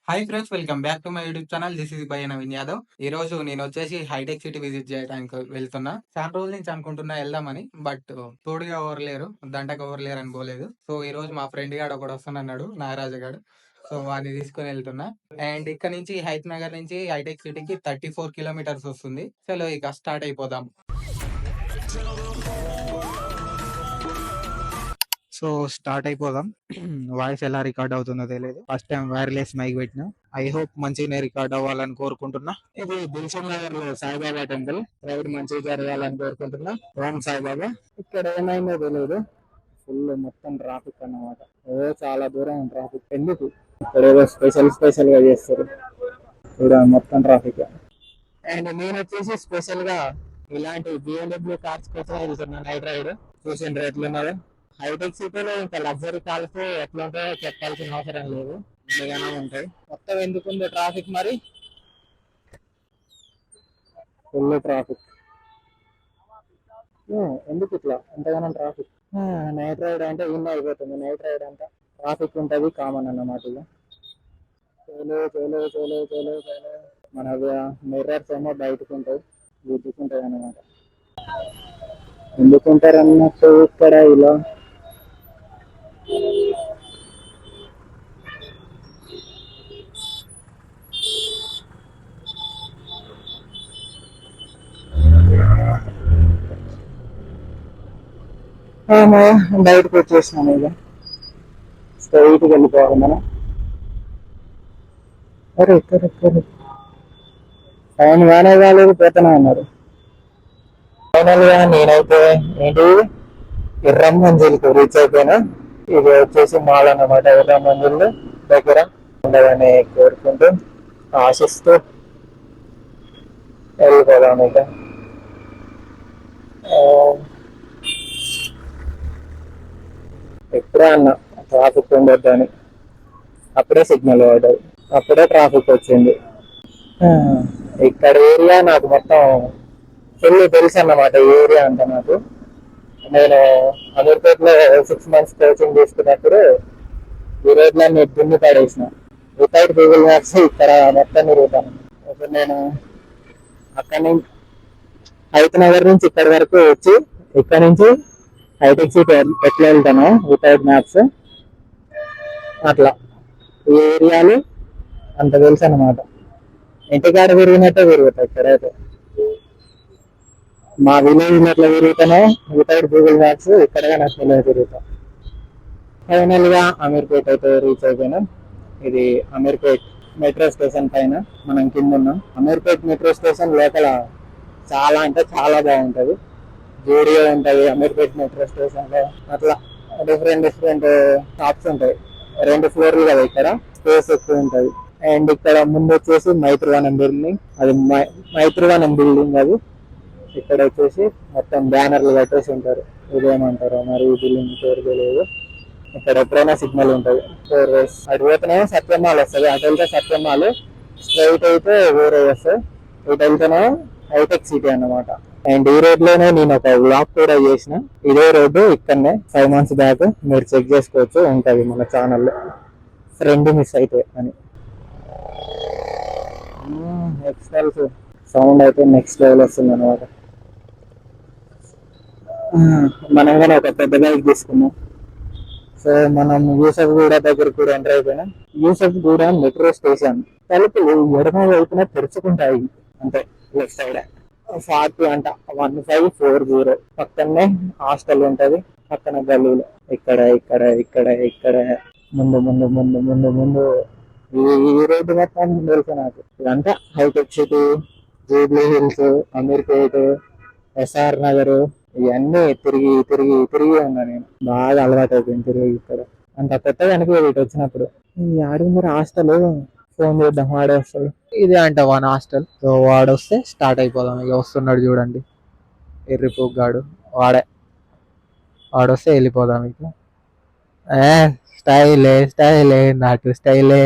Hi friends, welcome back to my YouTube channel. This is by Naveen Yadav. ఈ రోజు నేను వచ్చేసి హైటెక్ సిటీ విజిట్ చేయడానికి వెళ్తున్నా. చాలా రోజుల నుంచి అనుకుంటున్నా వెళ్దామని, బట్ తోడుగా ఎవరు లేరు, దండకు ఎవరు లేరు అని పోలేదు. సో ఈ రోజు మా ఫ్రెండ్ గాడు ఒకడు వస్తానన్నాడు, నాగరాజు గాడు. సో వాడిని తీసుకుని వెళ్తున్నా. అండ్ ఇక్కడ నుంచి హైత్ నగర్ నుంచి హైటెక్ సిటీకి 34 కిలోమీటర్స్ వస్తుంది. చలో ఇక స్టార్ట్ అయిపోదాం. సో స్టార్ట్ అయిపోదాం. వాయిస్ ఎలా రికార్డ్ అవుతుందో తెలియదు. ఫస్ట్ టైం వైర్లెస్ మైక్ పెట్టినా. ఐ హోప్ మంచిగానే రికార్డ్ అవ్వాలని కోరుకుంటున్నా. ఇది దిల్సుఖ్ నగర్ లో సాయిబాబా టెంపుల్. రైడ్ మంచిగా జరగాలని కోరుకుంటున్నా. ఓం సాయిబాబా. ఇక్కడ ఏమైందో తెలియదు, ఫుల్ మొత్తం ట్రాఫిక్ అన్నమాట. ఏదో చాలా దూరం ట్రాఫిక్. ఎందుకు ఇక్కడ ఏదో స్పెషల్ గా చేస్తారు ఇక్కడ మొత్తం ట్రాఫిక్. అండ్ నేను వచ్చేసి స్పెషల్ గా ఇలాంటి బిఎండబ్ల్యూ కార్స్ కోసం వెళ్తున్నాను నైట్ రైడ్. చూసిన రేట్లు ఉన్నది. హైటెక్ సిటీలో ఇంకా లగ్జరీ కార్స్ ఎట్లా ఉంటాయో చెప్పాల్సిన అవసరం లేదు, ఇలాగానే ఉంటాయి. మొత్తం ఎందుకుందో ట్రాఫిక్, మరి ఫుల్ ట్రాఫిక్. ఎందుకు ఇట్లా ఎంతగానో ట్రాఫిక్? నైట్ రైడ్ అంటే ఇన్న అయిపోతుంది. నైట్ రైడ్ అంతా ట్రాఫిక్ ఉంటుంది, కామన్ అన్నమాట. ఇక చేలో చేలో చేలో చేలో చేలో మన మిర్రర్స్ ఏమో బయటకు ఉంటాయి, గుర్తుకుంటాయి అన్నమాట. ఎందుకుంటారు అన్నట్టు ఇక్కడ ఇలా. బయటకు వచ్చేసినాము. ఇక స్ట్రైట్కి వెళ్ళిపోవాలి మనం. అరే టైం గానే కాలేదు, పోతూనే ఉన్నారు. ఫైనల్ గా నేనైతే ఏంటి ఎర్రం మంజిల్కి రీచ్ అయిపోయినా. ఇది వచ్చేసి మాల్ అన్నమాట. ఎర్రం మంజిల్ దగ్గర ఉండదని కోరుకుంటూ, ఆశిస్తూ వెళ్ళిపోదాం. ఇక ఎప్పుడే అన్న ట్రాఫిక్ ఉండొద్దని, అప్పుడే సిగ్నల్ పడ్డది, అప్పుడే ట్రాఫిక్ వచ్చింది. ఇక్కడ ఏరియా నాకు మొత్తం ఫుల్ తెలుసు అన్నమాట. ఈ ఏరియా అంతా నాకు. నేను అమీర్పేటలో 6 months కోచింగ్ తీసుకున్నప్పుడు ఈ రోడ్లన్నీ దున్ని పడేసిన. వితౌట్ గూగుల్ మ్యాప్స్ ఇక్కడ మొత్తం తిరుగుతాను. ఇప్పుడు నేను అక్కడి నుంచి హైత్ నగర్ నుంచి ఇక్కడి వరకు వచ్చి, ఇక్కడ నుంచి హైటెక్ సిటీ ఎట్లా వెళ్తాను వితౌట్ మ్యాప్స్, అట్లా ఈ ఏరియాలు అంత తెలుసు అన్నమాట. ఇంటికాడ తిరిగినట్టే తిరుగుతాయి ఇక్కడైతే. మా విలేజ్ ఎట్లా తిరుగుతానో వితౌట్ గూగుల్ మ్యాప్స్ ఇక్కడ నచ్చలే తిరుగుతాం. ఫైనల్ గా అమీర్పేట్ అయితే రీచ్ అయిపోయినాం. ఇది అమీర్పేట్ మెట్రో స్టేషన్ పైన మనం కింద ఉన్నాం. అమీర్పేట్ మెట్రో స్టేషన్ లోపల చాలా అంటే చాలా బాగుంటది. జూడియో ఉంటది అమీర్పేట్ మెట్రో స్టేషన్ లో. అట్లా డిఫరెంట్ షాప్స్ ఉంటాయి. 2 ఫ్లోర్లు కదా, ఇక్కడ స్పేస్ ఎక్కువ ఉంటది. అండ్ ఇక్కడ ముందు వచ్చేసి మైత్రివనం బిల్డింగ్, అది మైత్రివనం బిల్డింగ్ అది. ఇక్కడ వచ్చేసి మొత్తం బ్యానర్లు కట్టేసి ఉంటారు. ఇదేమంటారు మరి, ఈ బిల్డింగ్ పేరు తెలియదు. ఇక్కడ ఎప్పుడైనా సిగ్నల్ ఉంటుంది. 4 ways. అటు పోతేనే సత్యమాల్ వస్తుంది, అటు వెళ్తే సత్యమాల్, స్ట్రైట్ అయితే వేరే వస్తుంది, ఇటు వెళ్తేనే హైటెక్ సిటీ అన్నమాట. అండ్ ఈ రోడ్ లోనే నేను ఒక వ్లాగ్ కూడా చేసిన. ఇదే రోడ్డు ఇక్కడనే 5 months బ్యాక్, మీరు చెక్ చేసుకోవచ్చు, ఉంటది మన ఛానల్లో. ఫ్రెండ్ మిస్ అయితే అని. ఎక్స్టెల్స్ సౌండ్ అయితే నెక్స్ట్ లెవెల్ వస్తుంది అనమాట. మనం కానీ ఒక పెద్ద బైక్ తీసుకున్నాం. సో మనం యూసఫ్గూడ దగ్గర కూడా ఎంటర్ అయిపోయినాం. యూసఫ్గూడ మెట్రో స్టేషన్ తలుపులు ఎడమ వైపున తెరుచుకుంటాయి, అంటే లెఫ్ట్ సైడ్. 40 అంట, 1540. పక్కనే హాస్టల్ ఉంటది, పక్కన గల్లీలు. ఇక్కడ ఇక్కడ ఇక్కడ ఇక్కడ ముందు ముందు ముందు ముందు ముందు ఈ రోడ్డు మొత్తం తెలుసు నాకు. ఇదంతా హైటెక్ సిటీ, జూబ్లీ హిల్స్, అమీర్పేట్, ఎస్ఆర్ నగర్, ఇవన్నీ తిరిగి తిరిగి తిరిగి ఉన్నా నేను. బాగా అలవాటు అయిపోయింది తిరిగి. ఇక్కడ అంత కొత్తగా అనిపించేది ఇటు వచ్చినప్పుడు. ఈ ఆడి మరి హాస్టల్ ఫోన్ చేద్దాం, వాడే వస్తాడు. ఇదే అంట వాన్ హాస్టల్. సో వాడు వస్తే స్టార్ట్ అయిపోదాం. ఇక వస్తున్నాడు చూడండి, ఎర్రిపోగ్గాడు వాడే. వాడు వస్తే వెళ్ళిపోదాం. ఇక స్టైలే స్టైలే నాటు స్టైలే.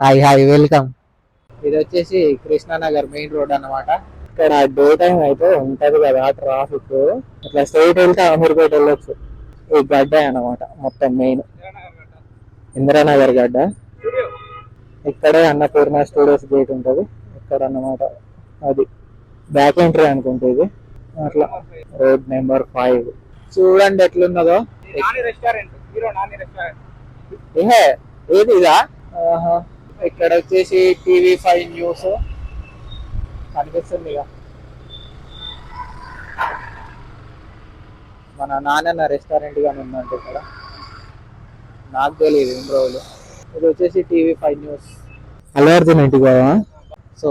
Hi hi, welcome. ఇది వచ్చేసి కృష్ణానగర్ మెయిన్ రోడ్ అన్నమాట. ఇక్కడ డే టైం అయితే ఉంటది కదా ట్రాఫిక్. ఇట్లా స్ట్రైట్ వెళ్తే అమీర్పేట వెళ్ళొచ్చు. ఈ గడ్డ అన్నమాట మొత్తం మెయిన్. ఇందిరానగర్ గడ్డ. ఇక్కడే అన్నపూర్ణ స్టూడియోస్ గేట్ ఉంటుంది ఇక్కడ అన్నమాట. అది బ్యాక్ ఎంట్రీ అనుకుంటే ఇది. అట్లా రోడ్ నెంబర్ 5 చూడండి ఎట్లున్నదో. ఏహే ఏది ఇదా? ఇక్కడ వచ్చేసి TV5 న్యూస్ కనిపిస్తుంది ఇక. మన నాన్న రెస్టారెంట్ గానే ఉందంటే ఇక్కడ, నాకు తెలియదు ఎన్ని రోజులు. ఇది వచ్చేసి TV5 న్యూస్. అల్లు అర్జున్ ఇంటికి పోవా? సో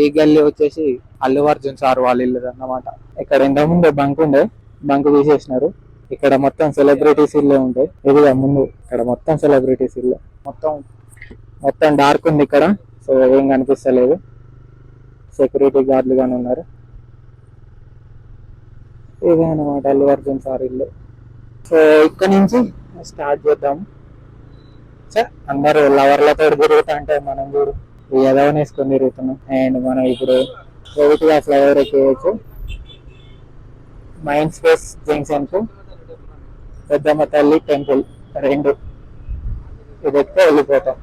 ఈ గల్లీ వచ్చేసి అల్లు అర్జున్ సార్ వాళ్ళ ఇల్లు అన్నమాట. ఇక్కడ ఇంతకుముందు బంక్ ఉండే, బంక్ తీసేసినారు. ఇక్కడ మొత్తం సెలబ్రిటీస్ ఇల్లే ఉంటాయి. ఇదిగా ముందు ఇక్కడ మొత్తం సెలబ్రిటీస్ ఇల్లే. మొత్తం డార్క్ ఉంది ఇక్కడ, సో ఏం కనిపిస్తలేదు. సెక్యూరిటీ గార్డులు గానే ఉన్నారు. ఇదే అనమాట అల్లు అర్జున్ సార్ ఇల్లు. సో ఇక్కడ నుంచి స్టార్ట్ చేద్దాం. అందరూ లవర్లతో తిరుగుతా అంటే మనం చూడు ఎదవని వేసుకొని తిరుగుతున్నాం. అండ్ మనం ఇప్పుడు కోవిడ్గా ఫ్లైఓవర్ ఎక్కేయచ్చు. మైండ్ స్పేస్ జంక్షన్ కు పెద్దమ్మ తల్లి టెంపుల్ 2 ఇది ఎక్కితే వెళ్ళిపోతాం.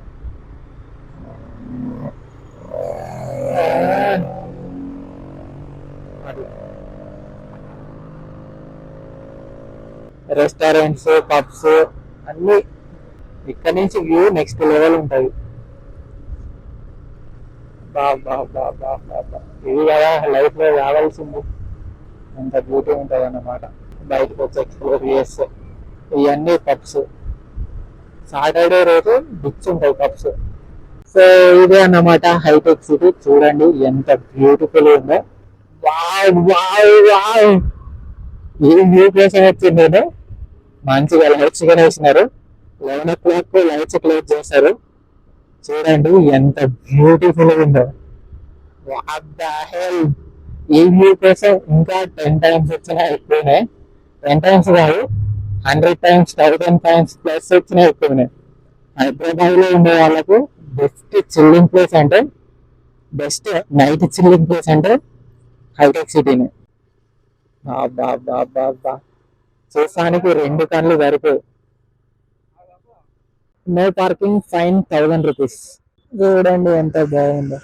రెస్టారెంట్స్, పబ్స్ అన్ని ఇక్కడ నుంచి వ్యూ నెక్స్ట్ లెవెల్ ఉంటుంది. ఇది కదా లైఫ్ లో రావాల్సింది. అంత బ్యూటీ ఉంటుంది అన్నమాట. బయటకు వచ్చి ఎక్స్ప్లోర్ చేస్తే ఇవన్నీ పబ్స్. సాటర్డే రోజు బుక్స్ ఉంటాయి పబ్స్. సో ఇదే అన్నమాట హైటెక్ సిటీ. చూడండి ఎంత బ్యూటిఫుల్ ఉందో. Wow wow wow. ఈ వ్యూ కోసం వచ్చింది నేను. మంచిగా లైట్స్ గానే వేసినారు. 11 o'clock లైట్స్ క్లోజ్ చేశారు. చూడండి ఎంత బ్యూటిఫుల్ ఉందో. What the hell. ఈ వ్యూ కోసం ఇంకా 10 times వచ్చినా ఎక్కువనే. 10 times కాదు, 100 times 1000 times ప్లస్ వచ్చినా ఎక్కువనే. హైదరాబాద్ లో ఉండే వాళ్ళకు బెస్ట్ చిల్లింగ్ ప్లేస్ అంటే, బెస్ట్ నైట్ చిల్లింగ్ ప్లేస్ అంటే హైటెక్ సిటీనే. బాబా చూసానికి 2 కళ్ళు సరిపోయి. No parking fine 1000 rupees. చూడండి ఎంత బాగుందో.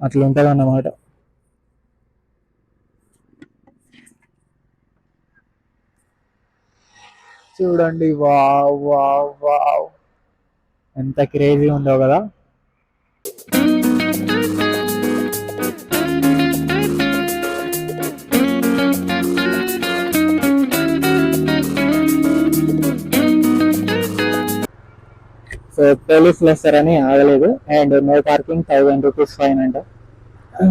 అట్లా ఉంటుంది అన్నమాట. చూడండి వావ్ వావ్ వావ్ ఎంత క్రేజీ ఉందో కదా. సో పోలీసులు వస్తారని ఆగలేదు. And no parking 1000 rupees fine అంట.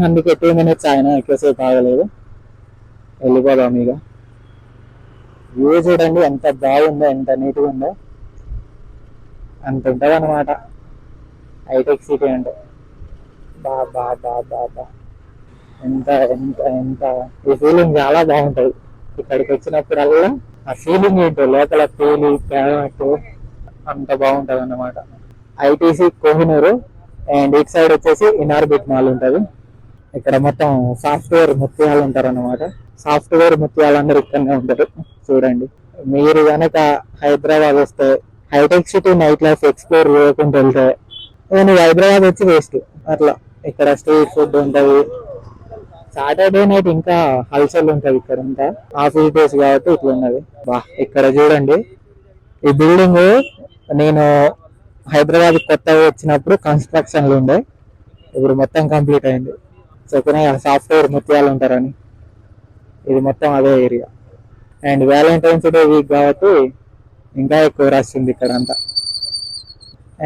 అందుకే 2 minutes ఆయన ఎక్కువసేపు ఆగలేదు. వెళ్ళిపోదాం ఇక. వ్యూ చూడండి ఎంత బాగుందో, ఎంత నీట్గా ఉందో. అంత ఉంటుంది అనమాట హైటెక్ సిటీ అంటే. బా ఎంత ఎంత ఎంత ఈ ఫీలింగ్ చాలా బాగుంటుంది. ఇక్కడికి వచ్చినప్పుడల్లా ఆ ఫీలింగ్ ఏంటో లోపల క్లైమేట్ అంత బాగుంటది అన్నమాట. ఐటీసీ కోహినూరు. అండ్ ఇటు సైడ్ వచ్చేసి ఇనార్బిట్ మాల్ ఉంటుంది. ఇక్కడ మొత్తం సాఫ్ట్వేర్ ముత్యాలు ఉంటారు అన్నమాట. సాఫ్ట్వేర్ ముత్యాలు అందరు ఇక్కడనే ఉంటారు. చూడండి మీరు కనుక హైదరాబాద్ వస్తే Hitec City night life explore చేయకుండా వెళ్తే నేను హైదరాబాద్ వచ్చి వేస్ట్. అట్లా ఇక్కడ స్ట్రీట్ ఫుడ్ ఉంటుంది. సాటర్డే నైట్ ఇంకా హల్చల్ ఉంటుంది ఇక్కడ. ఇంకా ఆఫీస్ డేస్ కాబట్టి ఇట్లా ఉన్నది. ఇక్కడ చూడండి ఈ బిల్డింగ్ నేను హైదరాబాద్ కొత్తగా వచ్చినప్పుడు కన్స్ట్రక్షన్లు ఉండే, ఇప్పుడు మొత్తం కంప్లీట్ అయింది. చెప్పిన సాఫ్ట్వేర్ ముత్యాలు ఉంటారని. ఇది మొత్తం అదే area. And Valentine's day week కాబట్టి ఇంకా ఎక్కువ రష్ ఉంది ఇక్కడ అంతా.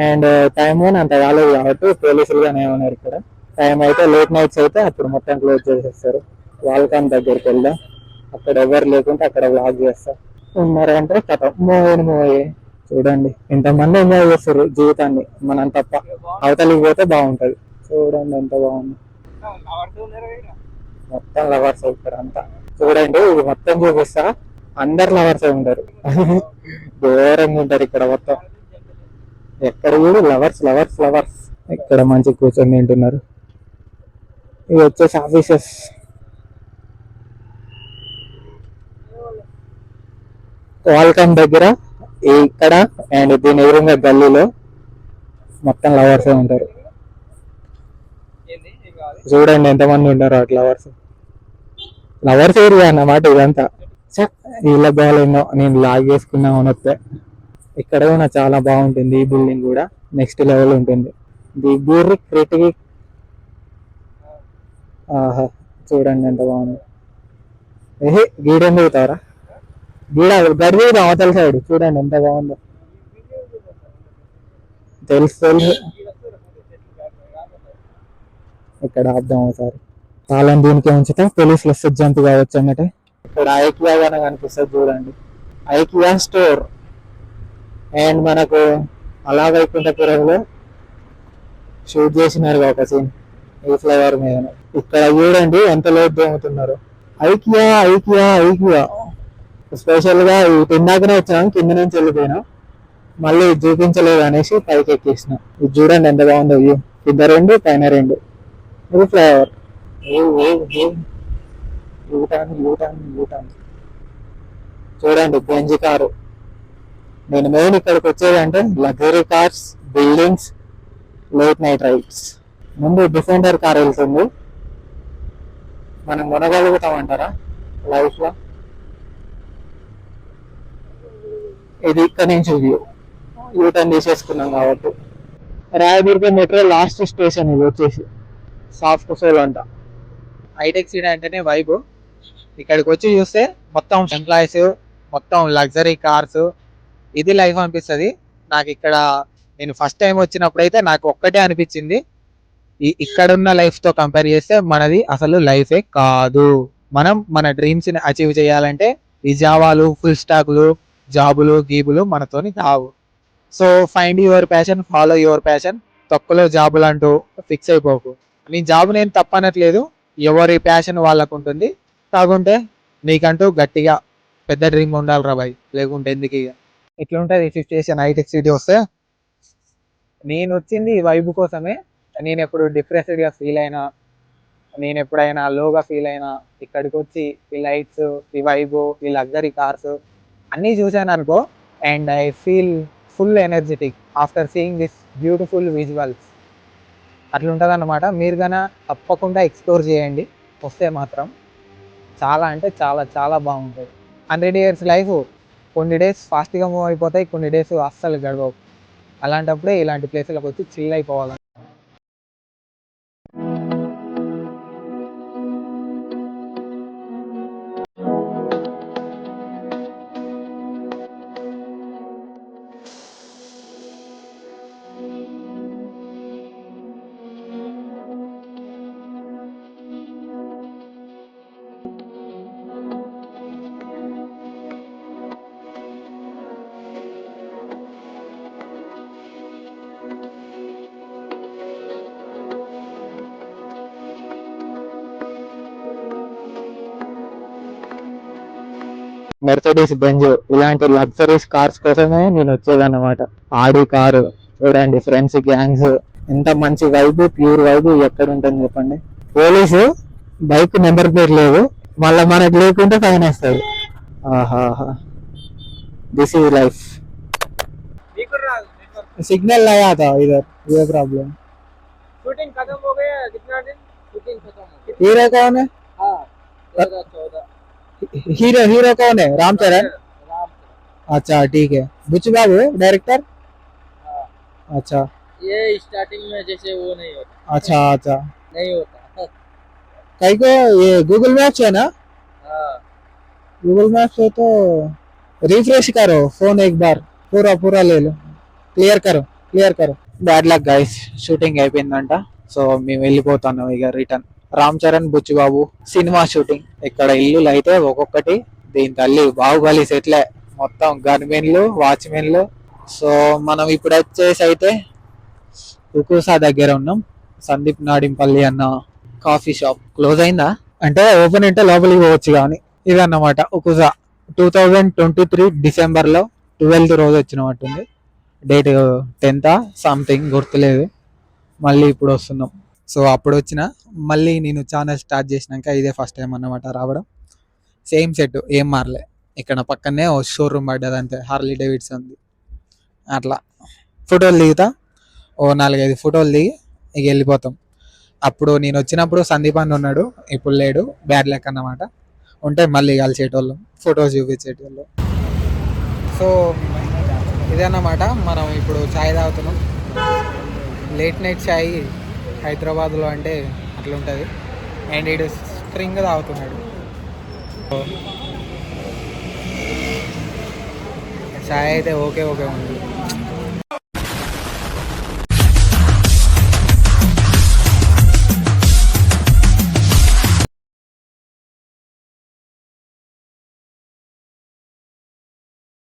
అండ్ టైం అంత కాలేదు కాబట్టి పోలీసులుగానే ఉన్నారు ఇక్కడ. టైం అయితే లేట్ నైట్స్ అయితే అప్పుడు మొత్తం క్లోజ్ చేసేస్తారు. వాల్కాన్ దగ్గరికి వెళ్దాం. అక్కడ ఎవరు లేకుంటే అక్కడ వ్లాగ్ చేస్తా. ఉన్నారంటే కథ మూవీ చూడండి ఇంతమంది ఎంజాయ్ చేస్తారు జీవితాన్ని, మనం తప్ప. అవతలికి పోతే బాగుంటది. చూడండి ఎంత బాగుంది. మొత్తం లవర్స్ ఇక్కడ అంతా. చూడండి ఇది మొత్తం చూపిస్తా. అందరు లవర్స్ ఉంటారు. దూరంగా ఉంటారు ఇక్కడ మొత్తం. ఎక్కడ కూడా లవర్స్ లవర్స్ లవర్స్. ఇక్కడ మంచి కూర్చొని తింటున్నారు. ఇవి వచ్చేసి ఆఫీసెస్. వాల్కమ్ దగ్గర ఇక్కడ అండ్ దీని ఎదురుగా గల్లీలో మొత్తం లవర్సే ఉంటారు. చూడండి ఎంతమంది ఉంటారు అట్లా లవర్స్. లవర్స్ ఏరియా అన్నమాట ఇదంతా. వీళ్ళ బాగాలేనో నేను లాగ్ చేసుకున్నాం అని వస్తే. ఇక్కడ కూడా చాలా బాగుంటుంది. ఈ బిల్డింగ్ కూడా నెక్స్ట్ లెవెల్ ఉంటుంది. ది బ్యూరిక్ క్రిటిక్. ఆహా చూడండి ఎంత బాగుంది. ఏహే గీడేం దిగుతావరా, గీడ గడి దిగుతాం అవతల సైడ్. చూడండి ఎంత బాగుందో. తెలుసు తెలుసు. ఇక్కడ ఆపుదాం ఒకసారి. తాళం దీనికి ఉంచితే పోలీసులు వస్తే జంప్ కావచ్చు అన్నట్టు. ఇక్కడ ఐకియా గానే కనిపిస్తుంది చూడండి. IKEA store. అండ్ మనకు అలా వైకుంఠపురంలో షూట్ చేసినారు ఒక సీన్ ఈ ఫ్లైఓవర్ మీద. ఇక్కడ చూడండి ఎంత లోతు దోముతున్నారు. IKEA IKEA IKEA. స్పెషల్ గా తిన్నాకనే వచ్చాను, కింద నుంచి వెళ్ళిపోయినా, మళ్ళీ చూపించలేదు అనేసి పైకి ఎక్కేసిన. ఇది చూడండి ఎంత బాగుందో వ్యూ. కింద రెండు పైన రెండు. ఇది ఫ్లైఓవర్. చూడండి బెంజ్ కారు. నేను మెయిన్ ఇక్కడికి వచ్చేది అంటే luxury cars, buildings, late night rides. ముందు డిఫెండర్ కార్ వెళ్తుంది. మనం కొనగలుగుతామంటారా లైఫ్ లో? ఇది ఇక్కడ నుంచి వ్యూ. యూటర్న్ తీసేసుకున్నాం కాబట్టి. రాయదుర్గ మెట్రో లాస్ట్ స్టేషన్ ఇది వచ్చేసి సాఫ్ట్ సోల్ అంట. హైటెక్ సిటీ అంటేనే వైబ్. ఇక్కడికి వచ్చి చూస్తే మొత్తం ఎంప్లాయీస్, మొత్తం లగ్జరీ కార్స్, ఇది లైఫ్ అనిపిస్తుంది నాకు. ఇక్కడ నేను ఫస్ట్ టైం వచ్చినప్పుడు అయితే నాకు ఒక్కటే అనిపించింది, ఇక్కడున్న లైఫ్ తో కంపేర్ చేస్తే మనది అసలు లైఫే కాదు. మనం మన డ్రీమ్స్ ని అచీవ్ చేయాలంటే ఈ జావాలు, ఫుల్ స్టాక్లు, జాబులు గీబులు మనతోని కావు. So find your passion, follow your passion. తొక్కలో జాబులు అంటూ ఫిక్స్ అయిపోకు. నీ జాబ్ నేను తప్పనట్లేదు, ఎవరి ప్యాషన్ వాళ్ళకు ఉంటుంది. కాకుంటే నీకంటూ గట్టిగా పెద్ద డ్రీమ్ ఉండాలి రా బాయ్, లేకుంటే ఎందుకు. ఇక ఇట్లుంటుంది సిచ్యుయేషన్ హైటెక్ సిటీ వస్తే. నేను వచ్చింది ఈ వైబ్ కోసమే. నేను ఎప్పుడు డిప్రెస్డ్గా ఫీల్ అయినా, నేను ఎప్పుడైనా లోగా ఫీల్ అయినా, ఇక్కడికి వచ్చి ఈ లైట్స్, ఈ వైబ్, ఈ లగ్జరీ కార్స్ అన్నీ చూశాను అనుకో, and I feel full energetic after seeing this beautiful visuals. అట్లుంటుంది అన్నమాట. మీరు కన్నా తప్పకుండా ఎక్స్ప్లోర్ చేయండి వస్తే మాత్రం. చాలా అంటే చాలా చాలా బాగుంటుంది. 100 years లైఫ్ కొన్ని డేస్ ఫాస్ట్గా మూవ్ అయిపోతాయి, కొన్ని డేస్ అస్సలు గడవవు. అలాంటప్పుడే ఇలాంటి ప్లేసులకు వచ్చి చిల్ అయిపోవాలి. మెర్సిడీస్ బెంజ్ ఇలాంటి లగ్జరీస్ కార్స్ కోసమే నేను వచ్చేదన్నమాట. ఆడి కారు చూడండి, ఫ్రెండ్స్ గ్యాంగ్స్, ఎంత మంచి వైబ్, ప్యూర్ వైబ్ ఎక్కడ ఉంటుంది చెప్పండి. పోలీసు బైక్ నెంబర్ ప్లేట్ లేదు, మళ్ళీ మనకు లేకుంటే ఫైన్ వేస్తాడు. ఆహాహా, దిస్ ఈజ్ లైఫ్. सिग्नल लाया था इधर, ये प्रॉब्लम. शूटिंग खत्म हो गया, कितना दिन शूटिंग खत्म हो गया? हीरो कौन है? हाँ 14 हीरो हीरो कौन है? रामचरण. राम। अच्छा ठीक है. बुच्चू बाबू है डायरेक्टर. हाँ अच्छा ये स्टार्टिंग में जैसे वो नहीं होता, अच्छा अच्छा. नहीं होता। कहीं को ये गूगल मैप्स है ना, हाँ गूगल मैप्स है तो रिफ्रेश करो फोन एक बार, पूरा पूरा ले लो, క్లియర్ కరో. బ్యాడ్ లక్ గైస్, షూటింగ్ అయిపోయిందంట. సో మేము వెళ్ళిపోతున్నాం ఇక రిటర్న్. రామ్ చరణ్, బుచ్చిబాబు సినిమా షూటింగ్. ఇక్కడ ఇల్లులు అయితే ఒక్కొక్కటి దీని తల్లి బాహుబలి సెట్లే, మొత్తం గన్మెన్లు, వాచ్మెన్లు. సో మనం ఇప్పుడు వచ్చేసి అయితే ఉకుసా దగ్గర ఉన్నాం. సందీప్ నాడింపల్లి అన్న కాఫీ షాప్ క్లోజ్ అయిందా అంటే ఓపెన్ ఉంటే లోపలికి పోవచ్చు. కానీ ఇదన్నమాట ఉకుసా. 2023 డిసెంబర్లో 12th రోజు వచ్చినట్టుంది. డేట్ 10th సంథింగ్ గుర్తులేదు. మళ్ళీ ఇప్పుడు వస్తున్నాం. సో అప్పుడు వచ్చిన మళ్ళీ నేను ఛానల్ స్టార్ట్ చేసినాక ఇదే ఫస్ట్ టైం అన్నమాట రావడం. సేమ్ సెట్, ఏం మారలే. ఇక్కడ పక్కనే ఓ షోరూమ్ పడ్డది అంతే, హార్లీ డేవిడ్సన్. అట్లా ఫోటోలు దిగుతా, ఓ 4-5 ఫోటోలు దిగి ఇక వెళ్ళిపోతాం. అప్పుడు నేను వచ్చినప్పుడు సందీప్ అన్న ఉన్నాడు, ఇప్పుడు లేడు, బ్యాడ్ లెక్ అన్నమాట. ఉంటే మళ్ళీ కలిసేటోళ్ళం, ఫొటోస్ చూపించేటోళ్ళం. సో ఇదన్నమాట, మనం ఇప్పుడు ఛాయ్ తాగుతున్నాం. లేట్ నైట్ ఛాయ్ హైదరాబాద్లో అంటే అట్లుంటుంది. అండ్ ఇడు స్ట్రింగ్ తాగుతున్నాడు. ఛాయ్ అయితే ఓకే ఉంది.